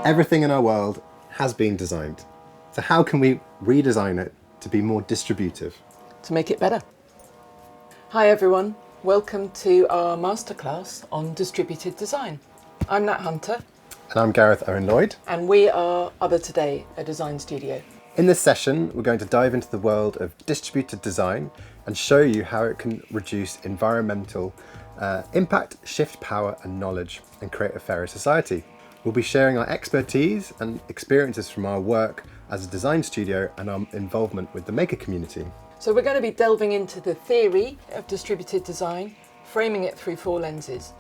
Everything in our world has been designed. So how can we redesign it to be more distributive? To make it better. Hi everyone, welcome to our masterclass on distributed design. I'm Nat Hunter. And I'm Gareth Owen Lloyd. And we are Other Today, a design studio. In this session, we're going to dive into the world of distributed design and show you how it can reduce environmental impact, shift power and knowledge, and create a fairer society. We'll be sharing our expertise and experiences from our work as a design studio and our involvement with the maker community. So we're going to be delving into the theory of distributed design, framing it through 4 lenses.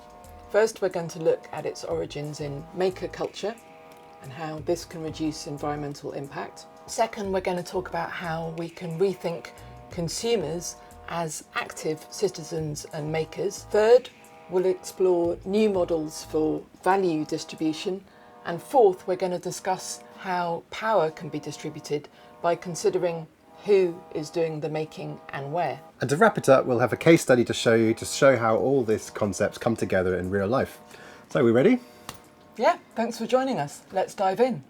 First, we're going to look at its origins in maker culture and how this can reduce environmental impact. Second, we're going to talk about how we can rethink consumers as active citizens and makers. Third, we'll explore new models for value distribution. And fourth, we're going to discuss how power can be distributed by considering who is doing the making and where. And to wrap it up, we'll have a case study to show how all these concepts come together in real life. So, are we ready? Yeah, thanks for joining us. Let's dive in.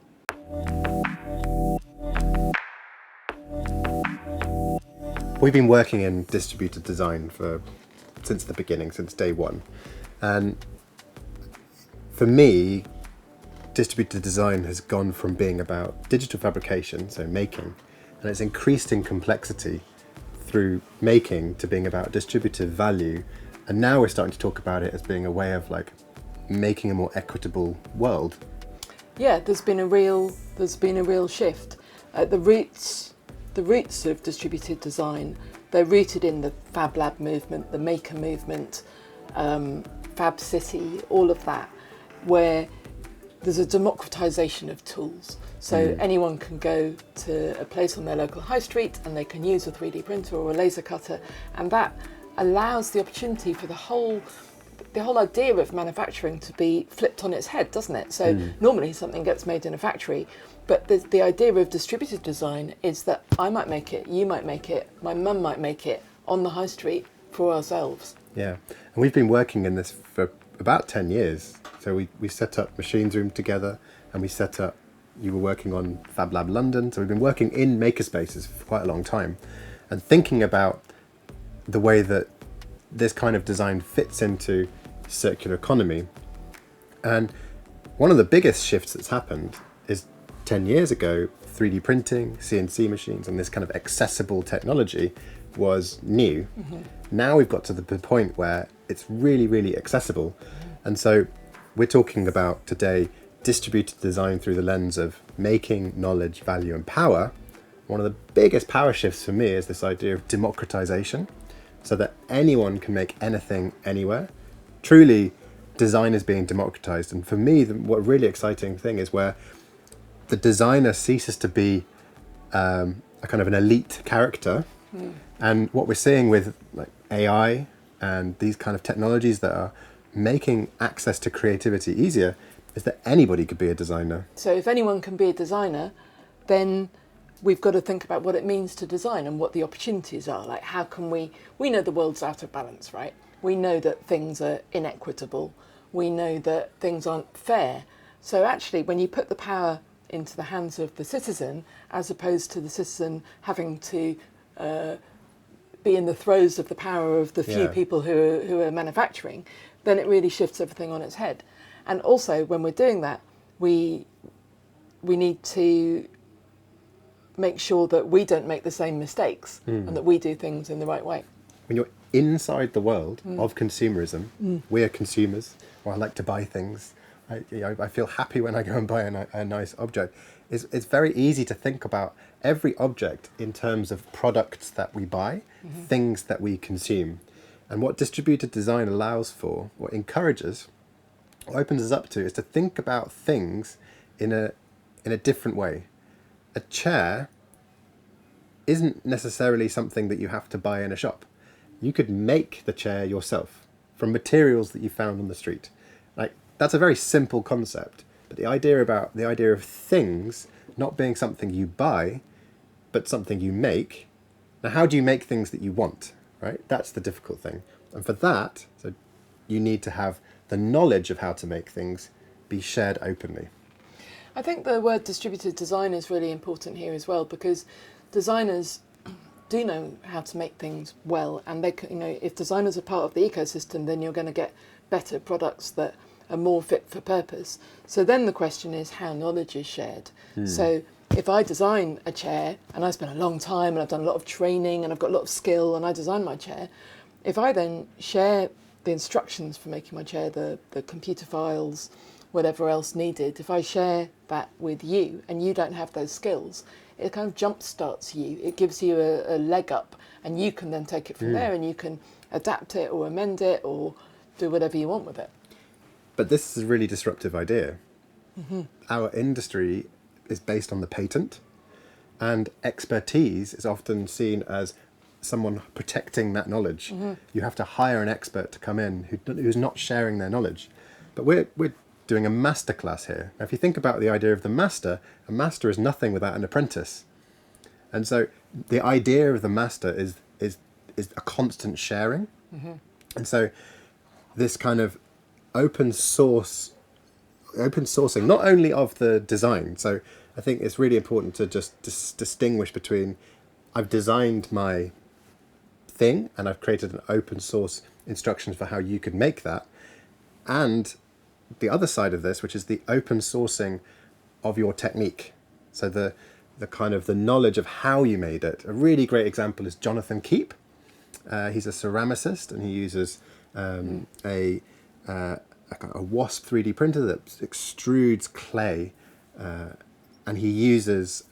We've been working in distributed design since the beginning, since day one. And for me, distributed design has gone from being about digital fabrication, so making, and it's increased in complexity through making to being about distributive value. And now we're starting to talk about it as being a way of making a more equitable world. Yeah, there's been a real shift. The roots of distributed design, they're rooted in the Fab Lab movement, the maker movement, Fab City, all of that, where there's a democratization of tools. So anyone can go to a place on their local high street and they can use a 3D printer or a laser cutter, and that allows the opportunity for the whole idea of manufacturing to be flipped on its head, doesn't it? So normally something gets made in a factory, but the idea of distributed design is that I might make it, you might make it, my mum might make it on the high street for ourselves. Yeah, and we've been working in this for about 10 years. So we set up Machines Room together, and you were working on Fab Lab London, so we've been working in makerspaces for quite a long time and thinking about the way that this kind of design fits into circular economy. And one of the biggest shifts that's happened is 10 years ago, 3D printing, CNC machines, and this kind of accessible technology was new. Now we've got to the point where it's really, really accessible. And so we're talking about today distributed design through the lens of making, knowledge, value, and power. One of the biggest power shifts for me is this idea of democratization, so that anyone can make anything anywhere. Truly, design is being democratized. And for me, what really exciting thing is where the designer ceases to be a kind of an elite character. And what we're seeing with AI and these kind of technologies that are making access to creativity easier is that anybody could be a designer. So if anyone can be a designer, then we've got to think about what it means to design and what the opportunities are. Like, how can we know the world's out of balance, right? We know that things are inequitable. We know that things aren't fair. So actually, when you put the power into the hands of the citizen, as opposed to the citizen having to be in the throes of the power of the few people who are manufacturing, then it really shifts everything on its head. And also, when we're doing that, we need to make sure that we don't make the same mistakes and that we do things in the right way. When you're inside the world of consumerism, we are consumers, or I like to buy things. I feel happy when I go and buy a nice object. It's very easy to think about every object in terms of products that we buy, things that we consume. And what distributed design allows for, what encourages, what opens us up to, is to think about things in a different way. A chair isn't necessarily something that you have to buy in a shop. You could make the chair yourself from materials that you found on the street. That's a very simple concept, but the idea of things not being something you buy, but something you make. Now, how do you make things that you want, right? That's the difficult thing. And for that, so you need to have the knowledge of how to make things be shared openly. I think the word distributed design is really important here as well, because designers do know how to make things well, and they can, if designers are part of the ecosystem, then you're going to get better products that are more fit for purpose. So then the question is how knowledge is shared. So if I design a chair and I spend a long time and I've done a lot of training and I've got a lot of skill and I design my chair, if I then share the instructions for making my chair, the computer files, whatever else needed, if I share that with you and you don't have those skills, it kind of jump starts you. It gives you a leg up, and you can then take it from there, and you can adapt it or amend it or do whatever you want with it. But this is a really disruptive idea. Our industry is based on the patent, and expertise is often seen as someone protecting that knowledge. You have to hire an expert to come in who's not sharing their knowledge. But we're doing a masterclass here. Now, if you think about the idea of the master, a master is nothing without an apprentice. And so the idea of the master is a constant sharing. And so this kind of open sourcing, not only of the design. So I think it's really important to just distinguish between I've designed my thing and I've created an open source instructions for how you could make that, and the other side of this, which is the open sourcing of your technique. So the kind of the knowledge of how you made it. A really great example is Jonathan Keep. He's a ceramicist, and he uses a wasp 3D printer that extrudes clay, and he uses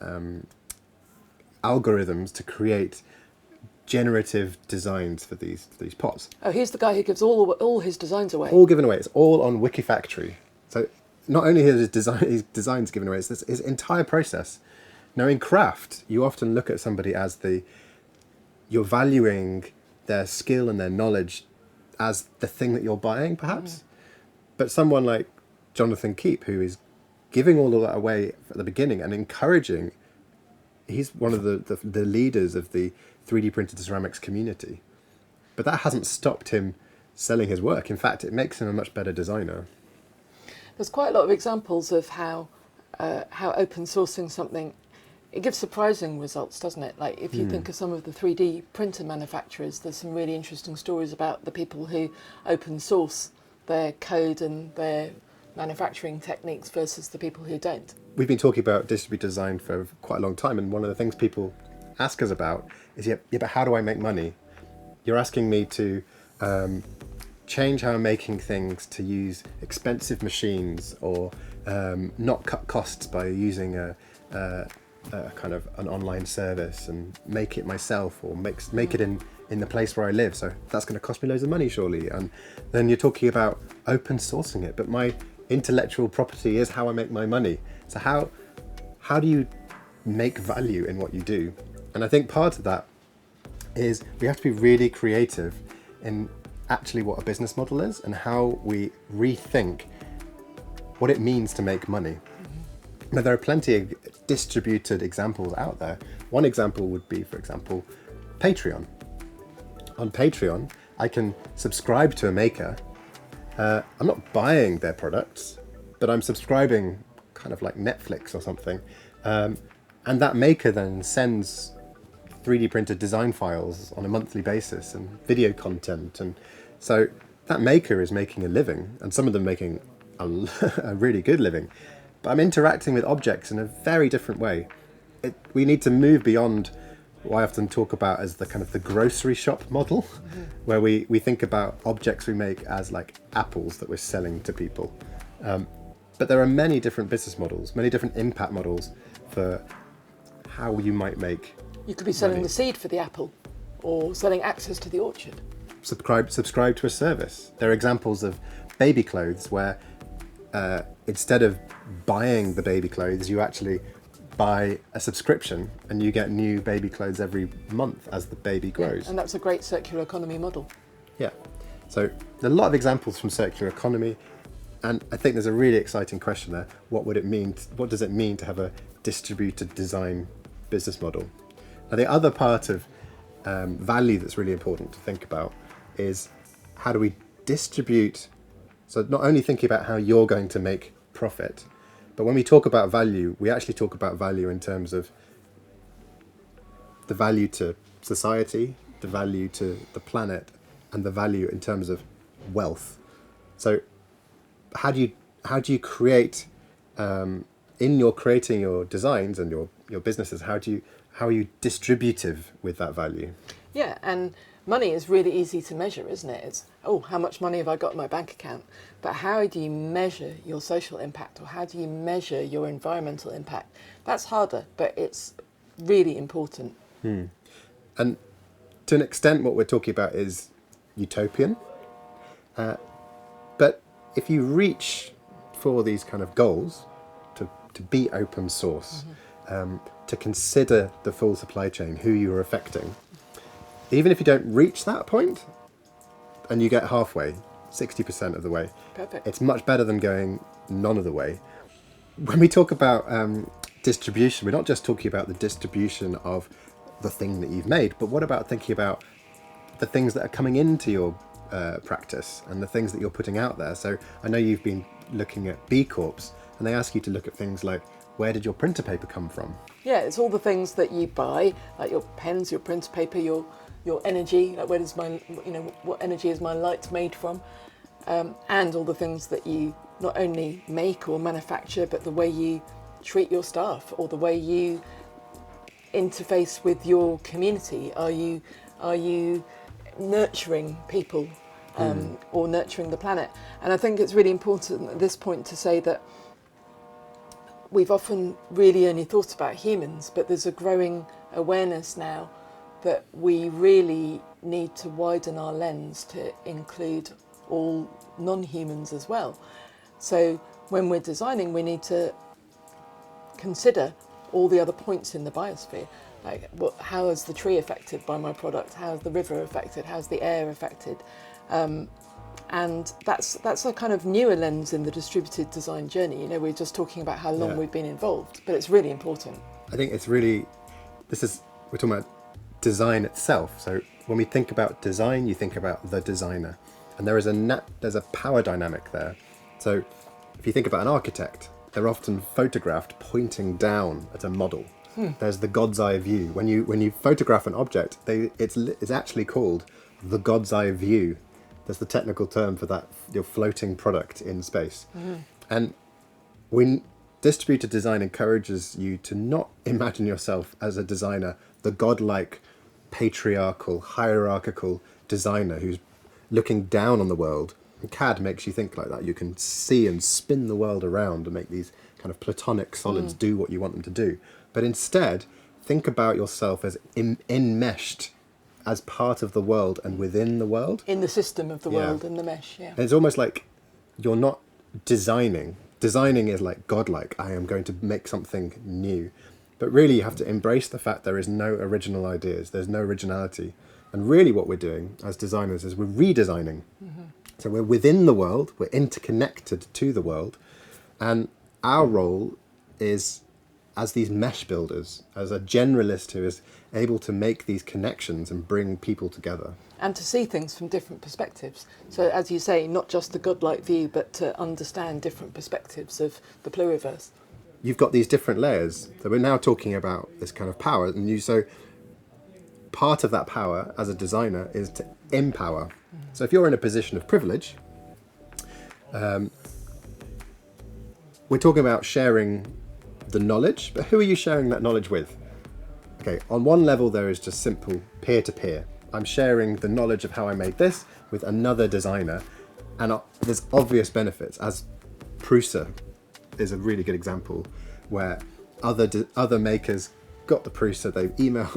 algorithms to create generative designs for these pots. Oh, he's the guy who gives all his designs away. All given away. It's all on Wikifactory. So not only his designs given away, it's his entire process. Now in craft, you often look at somebody as you're valuing their skill and their knowledge as the thing that you're buying, perhaps. But someone like Jonathan Keep, who is giving all of that away at the beginning and encouraging, he's one of the leaders of the 3D printed ceramics community. But that hasn't stopped him selling his work. In fact, it makes him a much better designer. There's quite a lot of examples of how open sourcing something, it gives surprising results, doesn't it? Like if you think of some of the 3D printer manufacturers, there's some really interesting stories about the people who open source their code and their manufacturing techniques versus the people who don't. We've been talking about distributed design for quite a long time, and one of the things people ask us about is, but how do I make money? You're asking me to change how I'm making things to use expensive machines, or not cut costs by using a kind of an online service and make it myself, or make it in the place where I live. So that's going to cost me loads of money, surely. And then you're talking about open sourcing it, but my intellectual property is how I make my money. So how do you make value in what you do? And I think part of that is we have to be really creative in actually what a business model is and how we rethink what it means to make money. Now, there are plenty of distributed examples out there. One example would be, for example, Patreon. On Patreon, I can subscribe to a maker. I'm not buying their products, but I'm subscribing kind of like Netflix or something. And that maker then sends 3D printed design files on a monthly basis and video content. And so that maker is making a living, and some of them making a really good living. But I'm interacting with objects in a very different way. We need to move beyond what I often talk about as the kind of the grocery shop model, where we think about objects we make as like apples that we're selling to people. But there are many different business models, many different impact models for how you might make. You could be selling money. the seed for the apple, or selling access to the orchard. Subscribe to a service. There are examples of baby clothes where instead of buying the baby clothes, you actually buy a subscription and you get new baby clothes every month as the baby grows. And that's a great circular economy model. Yeah. So there are a lot of examples from circular economy, and I think there's a really exciting question there. What does it mean to have a distributed design business model? Now, the other part of value that's really important to think about is how do we distribute. So not only thinking about how you're going to make profit, But when we talk about value, we actually talk about value in terms of the value to society, the value to the planet, and the value in terms of wealth. So how do you create, in your creating your designs and your businesses, how are you distributive with that value? Yeah, and money is really easy to measure, isn't it? It's, oh, how much money have I got in my bank account? But how do you measure your social impact, or how do you measure your environmental impact? That's harder, but it's really important. And to an extent, what we're talking about is utopian. But if you reach for these kind of goals, to be open source, to consider the full supply chain, who you're affecting, even if you don't reach that point and you get halfway, 60% of the way, Perfect. it's much better than going none of the way. When we talk about distribution, we're not just talking about the distribution of the thing that you've made, but what about thinking about the things that are coming into your practice and the things that you're putting out there? So I know you've been looking at B Corps, and they ask you to look at things like, where did your printer paper come from? Yeah, it's all the things that you buy, like your pens, your printer paper, your energy, like what energy is my light made from, and all the things that you not only make or manufacture, but the way you treat your staff or the way you interface with your community. Are you nurturing people or nurturing the planet? And I think it's really important at this point to say that we've often really only thought about humans, but there's a growing awareness now that we really need to widen our lens to include all non-humans as well. So when we're designing, we need to consider all the other points in the biosphere. Like, how is the tree affected by my product? How is the river affected? How's the air affected? And that's a kind of newer lens in the distributed design journey. We're just talking about how long we've been involved, but it's really important. I think it's really, we're talking about design itself. So when we think about design, you think about the designer, and there's a power dynamic there. So if you think about an architect, they're often photographed pointing down at a model. There's the God's eye view. When you photograph an object, it's actually called the God's eye view. That's the technical term for that, your floating product in space. And when distributed design encourages you to not imagine yourself as a designer, the godlike, patriarchal, hierarchical designer who's looking down on the world. And CAD makes you think like that. You can see and spin the world around and make these kind of platonic solids do what you want them to do. But instead, think about yourself as enmeshed as part of the world and within the world. In the system of the world, in the mesh, yeah. And it's almost like you're not designing. Designing is like godlike. I am going to make something new. But really you have to embrace the fact there is no original ideas. There's no originality. And really what we're doing as designers is we're redesigning. So we're within the world, we're interconnected to the world. And our role is as these mesh builders, as a generalist who is able to make these connections and bring people together. And to see things from different perspectives. So as you say, not just the godlike view, but to understand different perspectives of the pluriverse. You've got these different layers. So we're now talking about this kind of power. And so part of that power as a designer is to empower. So if you're in a position of privilege, we're talking about sharing the knowledge, but who are you sharing that knowledge with? Okay, on one level there is just simple peer-to-peer. I'm sharing the knowledge of how I made this with another designer, and there's obvious benefits. As Prusa is a really good example, where other makers got the Prusa,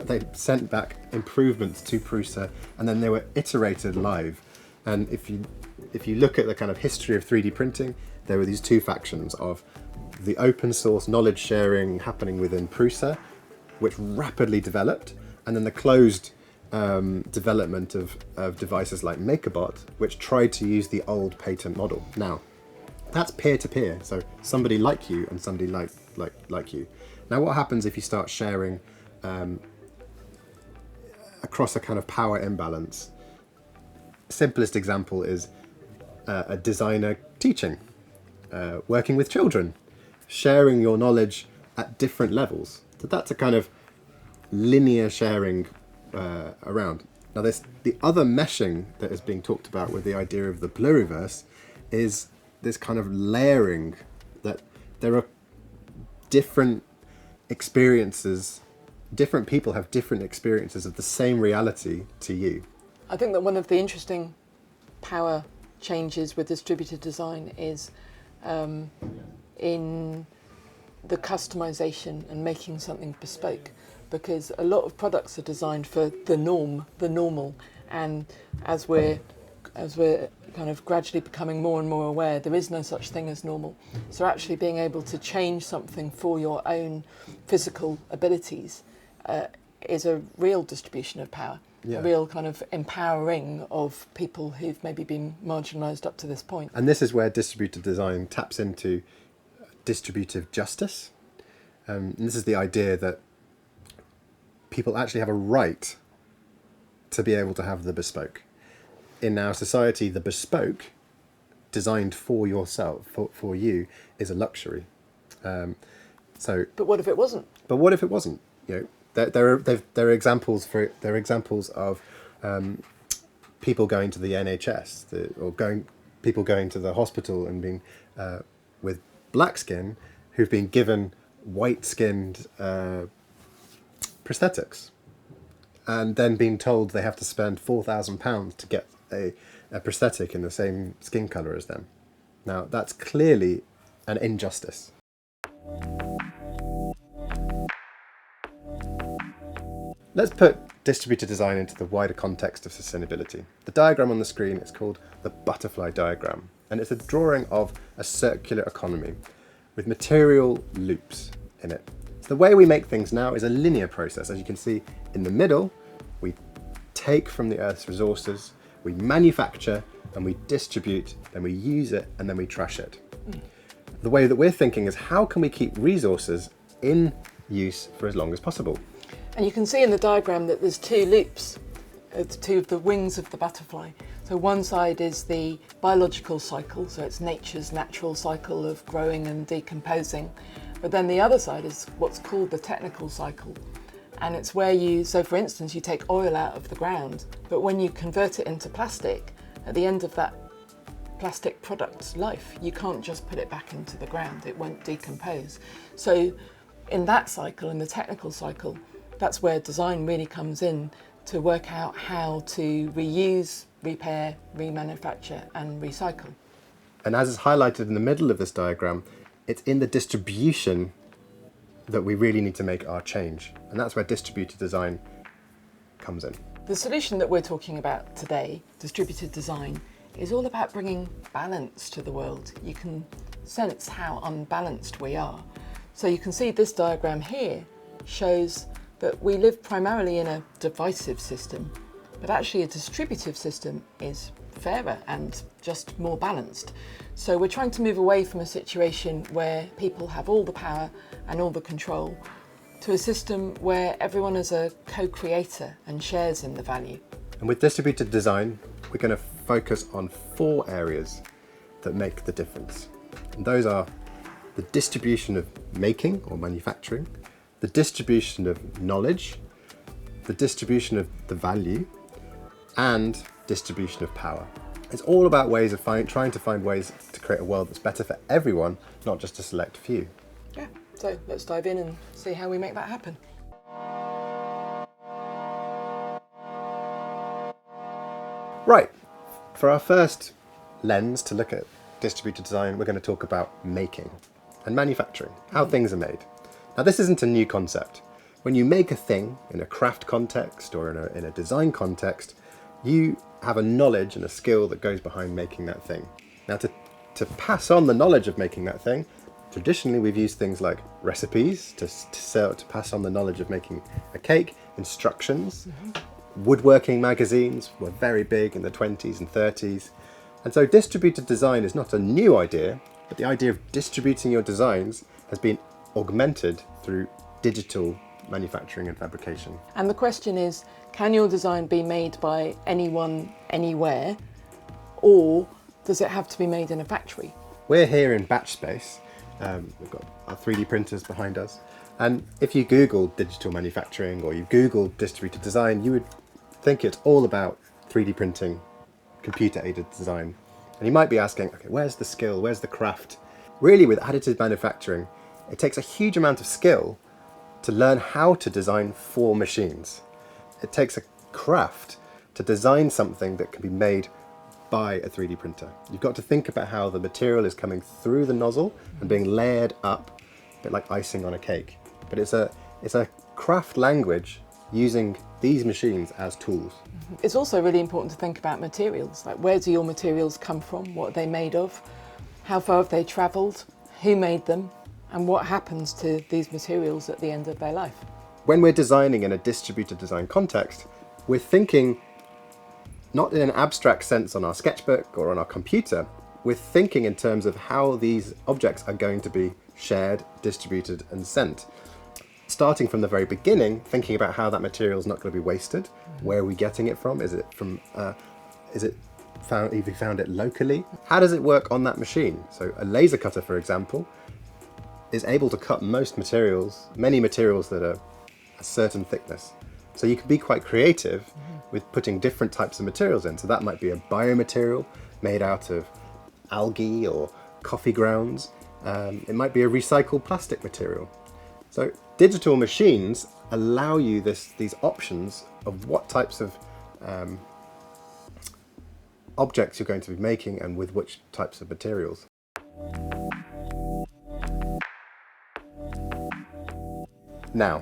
they sent back improvements to Prusa, and then they were iterated live. And if you look at the kind of history of 3D printing, there were these two factions of the open source knowledge sharing happening within Prusa, which rapidly developed, and then the closed development of devices like MakerBot, which tried to use the old patent model. Now, that's peer-to-peer, so somebody like you and somebody like you. Now, what happens if you start sharing across a kind of power imbalance? Simplest example is a designer teaching, working with children. sharing your knowledge at different levels. So that's a kind of linear sharing around. Now the other meshing that is being talked about with the idea of the pluriverse is this kind of layering, that there are different experiences, different people have different experiences of the same reality to you. I think that one of the interesting power changes with distributed design is in the customization and making something bespoke, because a lot of products are designed for the normal, and as we're kind of gradually becoming more and more aware, there is no such thing as normal. So actually being able to change something for your own physical abilities is a real distribution of power. Yeah. A real kind of empowering of people who've maybe been marginalised up to this point. And this is where distributed design taps into distributive justice. And this is the idea that people actually have a right to be able to have the bespoke. In our society, the bespoke, designed for yourself, for you, is a luxury. But what if it wasn't? But what if it wasn't? You know, there are examples of people going to the NHS, people going to the hospital and being with black skin who've been given white-skinned prosthetics, and then being told they have to spend £4,000 to get a prosthetic in the same skin colour as them. Now, that's clearly an injustice. Let's put distributed design into the wider context of sustainability. The diagram on the screen is called the butterfly diagram, and it's a drawing of a circular economy with material loops in it. So the way we make things now is a linear process. As you can see in the middle, we take from the Earth's resources, we manufacture, and we distribute, then we use it, and then we trash it. The way that we're thinking is, how can we keep resources in use for as long as possible? And you can see in the diagram that there's two loops, two of the wings of the butterfly. So one side is the biological cycle, so it's nature's natural cycle of growing and decomposing. But then the other side is what's called the technical cycle. And it's where so for instance, you take oil out of the ground, but when you convert it into plastic, at the end of that plastic product's life, you can't just put it back into the ground, it won't decompose. So in that cycle, in the technical cycle, that's where design really comes in to work out how to reuse, repair, remanufacture and recycle. And as is highlighted in the middle of this diagram, it's in the distribution that we really need to make our change. And that's where distributed design comes in. The solution that we're talking about today, distributed design, is all about bringing balance to the world. You can sense how unbalanced we are. So you can see this diagram here shows that we live primarily in a divisive system, but actually a distributive system is fairer and just more balanced. So we're trying to move away from a situation where people have all the power and all the control to a system where everyone is a co-creator and shares in the value. And with distributed design, we're going to focus on 4 areas that make the difference. And those are the distribution of making or manufacturing, the distribution of knowledge, the distribution of the value, and distribution of power. It's all about ways of trying to find ways to create a world that's better for everyone, not just a select few. Yeah, so let's dive in and see how we make that happen. Right, for our first lens to look at distributed design, we're going to talk about making and manufacturing, how things are made. Now, this isn't a new concept. When you make a thing in a craft context or in a design context, you have a knowledge and a skill that goes behind making that thing. Now, to pass on the knowledge of making that thing, traditionally we've used things like recipes to pass on the knowledge of making a cake, instructions. Woodworking magazines were very big in the 20s and 30s. And so distributed design is not a new idea, but the idea of distributing your designs has been augmented through digital manufacturing and fabrication. And the question is, can your design be made by anyone, anywhere, or does it have to be made in a factory? We're here in Batch Space, We've got our 3D printers behind us. And if you Google digital manufacturing or you Google distributed design, you would think it's all about 3D printing, computer-aided design. And you might be asking, okay, where's the skill? Where's the craft? Really, with additive manufacturing, it takes a huge amount of skill to learn how to design for machines. It takes a craft to design something that can be made by a 3D printer. You've got to think about how the material is coming through the nozzle and being layered up, a bit like icing on a cake. But it's a craft language using these machines as tools. It's also really important to think about materials, like where do your materials come from, what are they made of, how far have they travelled, who made them, and what happens to these materials at the end of their life. When we're designing in a distributed design context, we're thinking not in an abstract sense on our sketchbook or on our computer, we're thinking in terms of how these objects are going to be shared, distributed and sent. Starting from the very beginning, thinking about how that material is not going to be wasted. Where are we getting it from? Have we found it locally? How does it work on that machine? So a laser cutter, for example, is able to cut most materials, many materials that are a certain thickness. So you can be quite creative with putting different types of materials in. So that might be a biomaterial made out of algae or coffee grounds. It might be a recycled plastic material. So digital machines allow you these options of what types of objects you're going to be making and with which types of materials. Now,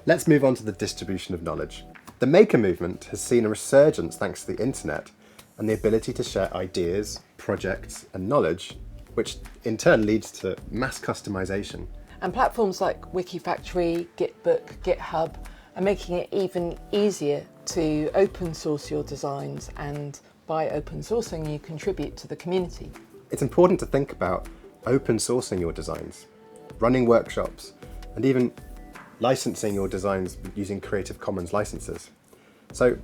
let's move on to the distribution of knowledge. The maker movement has seen a resurgence thanks to the internet and the ability to share ideas, projects and knowledge, which in turn leads to mass customization. And platforms like Wikifactory, Gitbook, GitHub are making it even easier to open source your designs, and by open sourcing you contribute to the community. It's important to think about open sourcing your designs, running workshops and even licensing your designs using Creative Commons licenses. So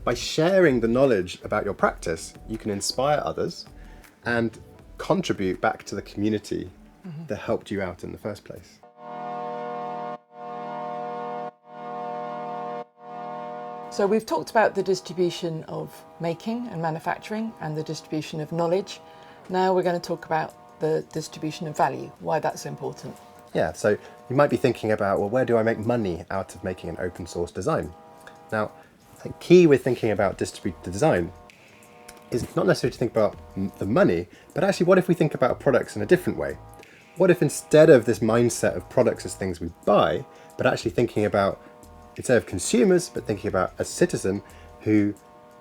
by sharing the knowledge about your practice, you can inspire others and contribute back to the community that helped you out in the first place. So we've talked about the distribution of making and manufacturing and the distribution of knowledge. Now we're going to talk about the distribution of value, why that's important. Yeah, so you might be thinking about, well, where do I make money out of making an open source design? Now, the key with thinking about distributed design is not necessarily to think about the money, but actually what if we think about products in a different way? What if instead of this mindset of products as things we buy, but actually thinking about, instead of consumers, but thinking about a citizen who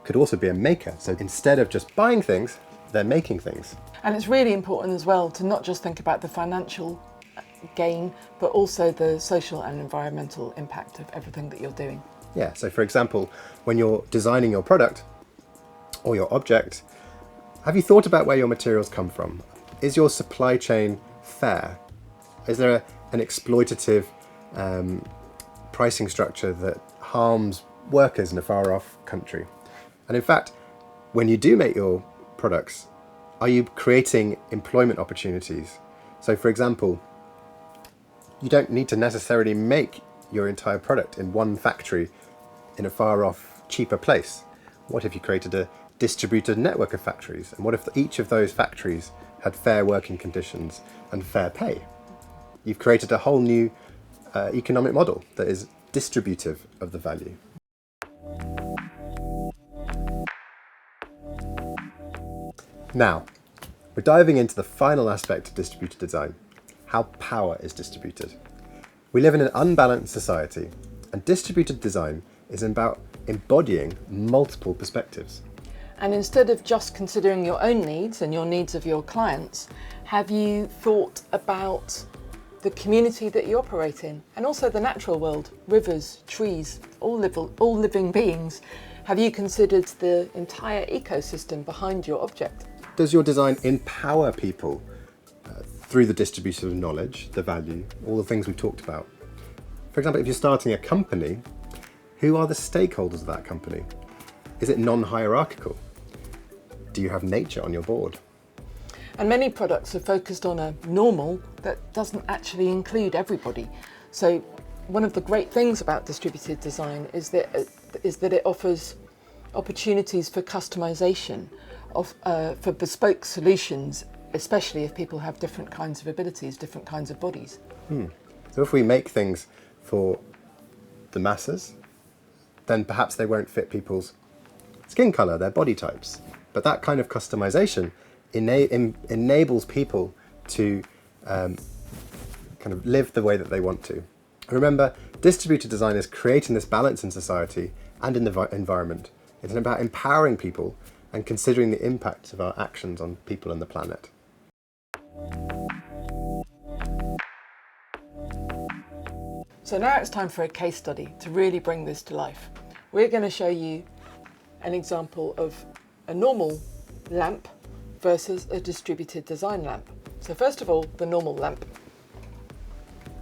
could also be a maker. So instead of just buying things, they're making things. And it's really important as well to not just think about the financial gain, but also the social and environmental impact of everything that you're doing. Yeah, so for example, when you're designing your product or your object, have you thought about where your materials come from? Is your supply chain fair? Is there an exploitative pricing structure that harms workers in a far off country? And in fact, when you do make your products, are you creating employment opportunities? So for example, you don't need to necessarily make your entire product in one factory in a far off, cheaper place. What if you created a distributed network of factories? And what if each of those factories had fair working conditions and fair pay? You've created a whole new economic model that is distributive of the value. Now, we're diving into the final aspect of distributed design, how power is distributed. We live in an unbalanced society, and distributed design is about embodying multiple perspectives. And instead of just considering your own needs and your needs of your clients, have you thought about the community that you operate in, and also the natural world, rivers, trees, all living beings? Have you considered the entire ecosystem behind your object? Does your design empower people through the distribution of knowledge, the value, all the things we've talked about? For example, if you're starting a company, who are the stakeholders of that company? Is it non-hierarchical? Do you have nature on your board? And many products are focused on a normal that doesn't actually include everybody. So one of the great things about distributed design is that it offers opportunities for customization, for bespoke solutions, especially if people have different kinds of abilities, different kinds of bodies. So if we make things for the masses, then perhaps they won't fit people's skin colour, their body types. But that kind of customization enables people to kind of live the way that they want to. Remember, distributed design is creating this balance in society and in the environment. It's about empowering people and considering the impact of our actions on people and the planet. So now it's time for a case study to really bring this to life. We're going to show you an example of a normal lamp versus a distributed design lamp. So first of all, the normal lamp.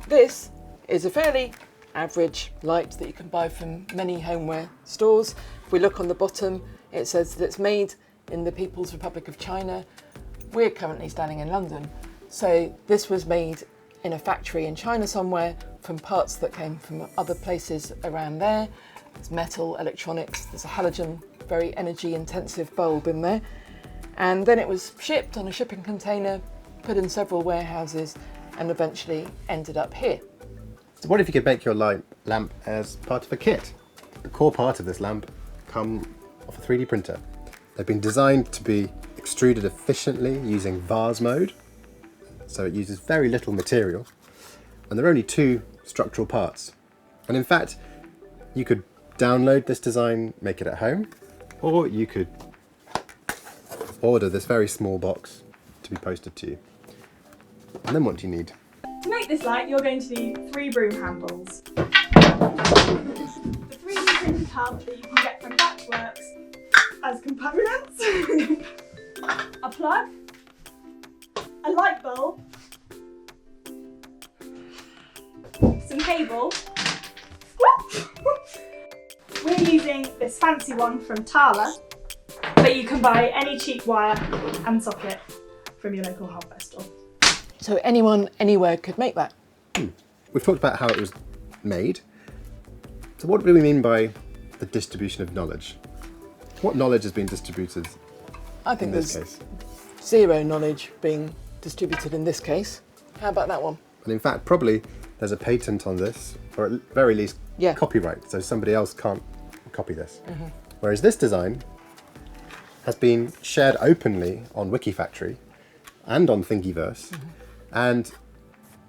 This is a fairly average light that you can buy from many homeware stores. If we look on the bottom, it says that it's made in the People's Republic of China. We're currently standing in London. So this was made in a factory in China somewhere from parts that came from other places around there. There's metal, electronics, there's a halogen, very energy intensive bulb in there. And then it was shipped on a shipping container, put in several warehouses, and eventually ended up here. So what if you could make your lamp as part of a kit? The core part of this lamp come off a 3D printer. They've been designed to be extruded efficiently using vase mode, so it uses very little material, and there are only 2 structural parts. And in fact, you could download this design, make it at home, or you could order this very small box to be posted to you. And then what do you need? To make this light, you're going to need 3 broom handles, the 3D printed hub that you can get from Batchworks as components, a plug, a light bulb, some cable. We're using this fancy one from Tala, but you can buy any cheap wire and socket from your local hardware store. So anyone, anywhere could make that. We've talked about how it was made. So what do we mean by the distribution of knowledge? What knowledge has been distributed I think in this there's case? zero knowledge being distributed in this case. How about that one? And in fact, probably there's a patent on this, or at very least Yeah. copyright, so somebody else can't copy this. Whereas this design has been shared openly on Wikifactory and on Thingiverse, and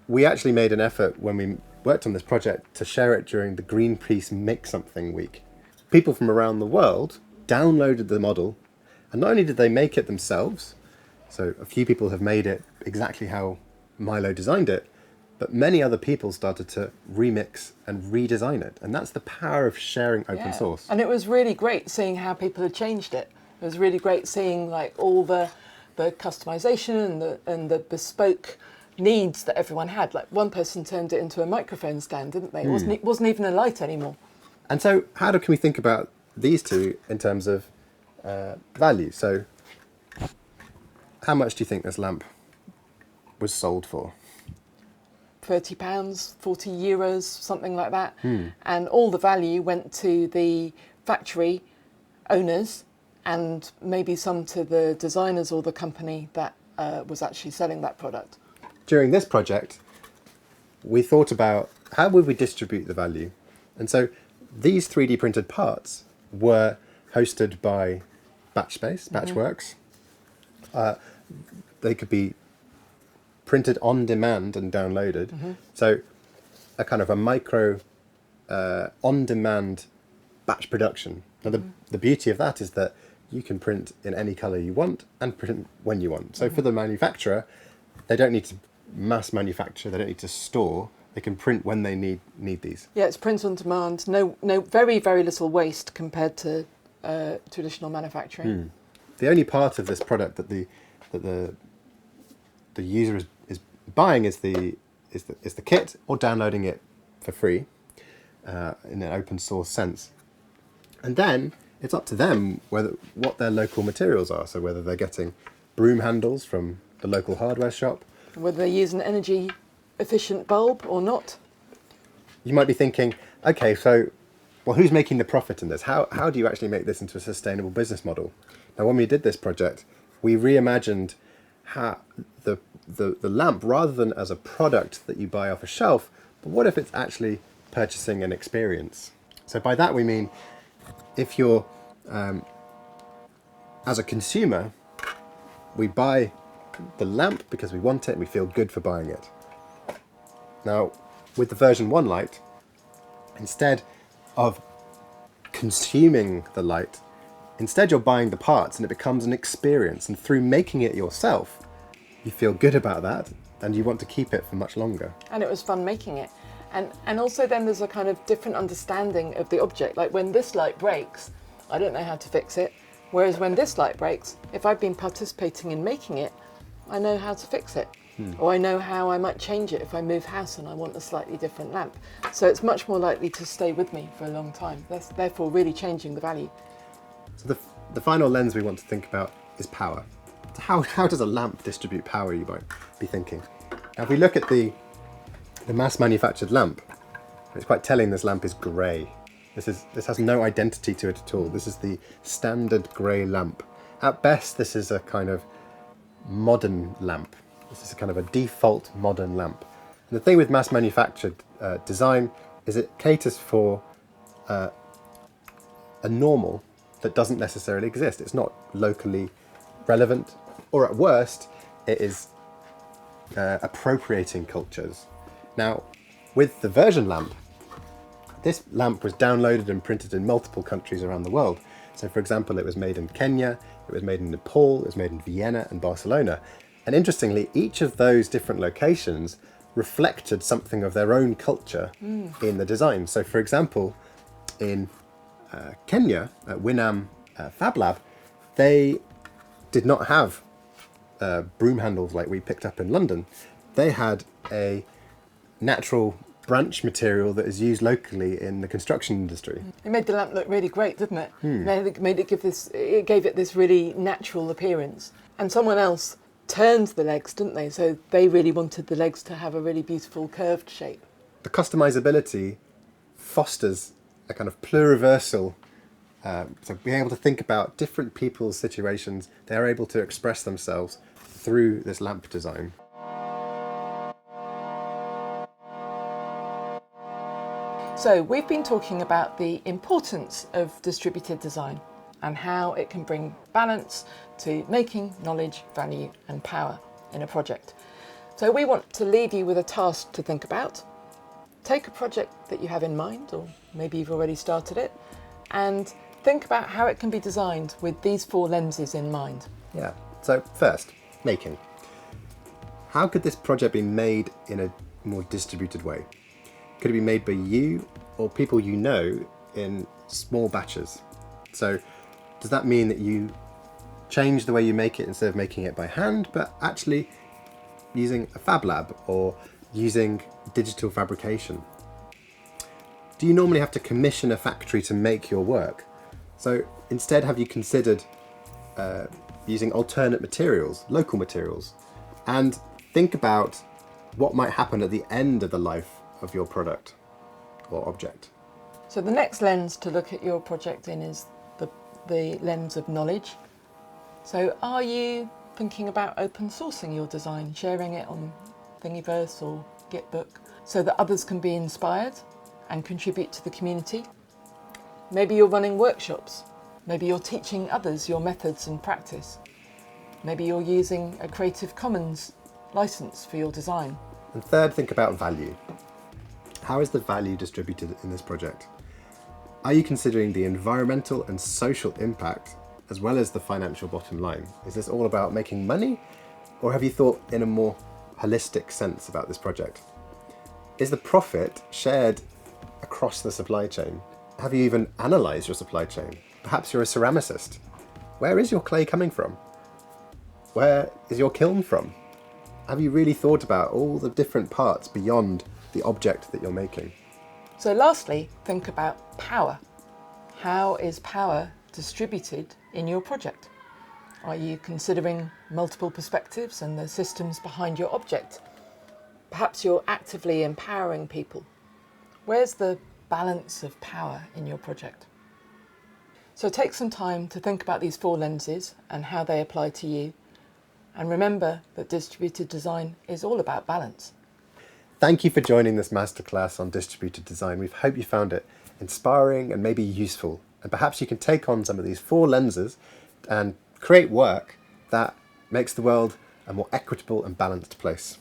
we actually made an effort when we worked on this project to share it during the Greenpeace Make Something week. People from around the world downloaded the model, and not only did they make it themselves, so a few people have made it exactly how Milo designed it, but many other people started to remix and redesign it. And that's the power of sharing open source. And it was really great seeing how people had changed it. It was really great seeing like all the customization and the bespoke needs that everyone had. Like one person turned it into a microphone stand, didn't they? It wasn't even a light anymore. And so how can we think about these two in terms of value? So how much do you think this lamp was sold for? £30, 40 euros, something like that. And all the value went to the factory owners and maybe some to the designers or the company that was actually selling that product. During this project, we thought about how would we distribute the value? And so these 3D printed parts were hosted by Batchworks. They could be printed on demand and downloaded. So a kind of a micro on-demand batch production. Now the beauty of that is that you can print in any colour you want and print when you want. So for the manufacturer, they don't need to mass manufacture, they don't need to store, they can print when they need these. Yeah, it's print on demand, no very, very little waste compared to traditional manufacturing. The only part of this product that the user is buying is the kit or downloading it for free in an open source sense. And then it's up to them what their local materials are. So whether they're getting broom handles from the local hardware shop. Whether they use an energy efficient bulb or not. You might be thinking, okay, so, well, who's making the profit in this? How do you actually make this into a sustainable business model? Now, when we did this project, we reimagined how the lamp, rather than as a product that you buy off a shelf, but what if it's actually purchasing an experience? So by that we mean, if you're, as a consumer, we buy the lamp because we want it and we feel good for buying it. Now, with the version 1 light, instead of consuming the light, instead you're buying the parts and it becomes an experience, and through making it yourself, you feel good about that and you want to keep it for much longer. And it was fun making it. And also then there's a kind of different understanding of the object. Like when this light breaks, I don't know how to fix it. Whereas when this light breaks, if I've been participating in making it, I know how to fix it. Or I know how I might change it if I move house and I want a slightly different lamp. So it's much more likely to stay with me for a long time. That's therefore really changing the value. So the final lens we want to think about is power. So how does a lamp distribute power, you might be thinking? Now, if we look at the mass manufactured lamp, it's quite telling this lamp is grey. This has no identity to it at all. This is the standard grey lamp. At best, this is a kind of modern lamp. This is a kind of a default modern lamp. And the thing with mass manufactured design is it caters for a normal that doesn't necessarily exist. It's not locally relevant, or at worst, it is appropriating cultures. Now, with the version lamp, this lamp was downloaded and printed in multiple countries around the world. So, for example, it was made in Kenya, it was made in Nepal, it was made in Vienna and Barcelona. And interestingly, each of those different locations reflected something of their own culture in the design. So, for example, in Kenya, at Winam Fab Lab, they did not have broom handles like we picked up in London. They had a natural branch material that is used locally in the construction industry. It made the lamp look really great, didn't it? It gave it this really natural appearance. And someone else turned the legs, didn't they? So they really wanted the legs to have a really beautiful curved shape. The customizability fosters a kind of pluriversal, so being able to think about different people's situations, they're able to express themselves through this lamp design. So we've been talking about the importance of distributed design and how it can bring balance to making knowledge, value and power in a project. So we want to leave you with a task to think about. Take a project that you have in mind, or maybe you've already started it, and think about how it can be designed with these 4 lenses in mind. Yeah, so first, making. How could this project be made in a more distributed way? Could it be made by you or people you know in small batches? So does that mean that you change the way you make it instead of making it by hand, but actually using a fab lab or using digital fabrication? Do you normally have to commission a factory to make your work? So instead, have you considered using alternate materials, local materials? And think about what might happen at the end of the life of your product or object. So the next lens to look at your project in is the lens of knowledge. So are you thinking about open sourcing your design, sharing it on Thingiverse or Gitbook so that others can be inspired and contribute to the community? Maybe you're running workshops. Maybe you're teaching others your methods and practice. Maybe you're using a Creative Commons license for your design. And third, think about value. How is the value distributed in this project? Are you considering the environmental and social impact as well as the financial bottom line? Is this all about making money, or have you thought in a more holistic sense about this project? Is the profit shared across the supply chain? Have you even analysed your supply chain? Perhaps you're a ceramicist. Where is your clay coming from? Where is your kiln from? Have you really thought about all the different parts beyond the object that you're making? So lastly, think about power. How is power distributed in your project? Are you considering multiple perspectives and the systems behind your object? Perhaps you're actively empowering people. Where's the balance of power in your project? So take some time to think about these 4 lenses and how they apply to you. And remember that distributed design is all about balance. Thank you for joining this masterclass on distributed design. We hope you found it inspiring and maybe useful. And perhaps you can take on some of these 4 lenses and create work that makes the world a more equitable and balanced place.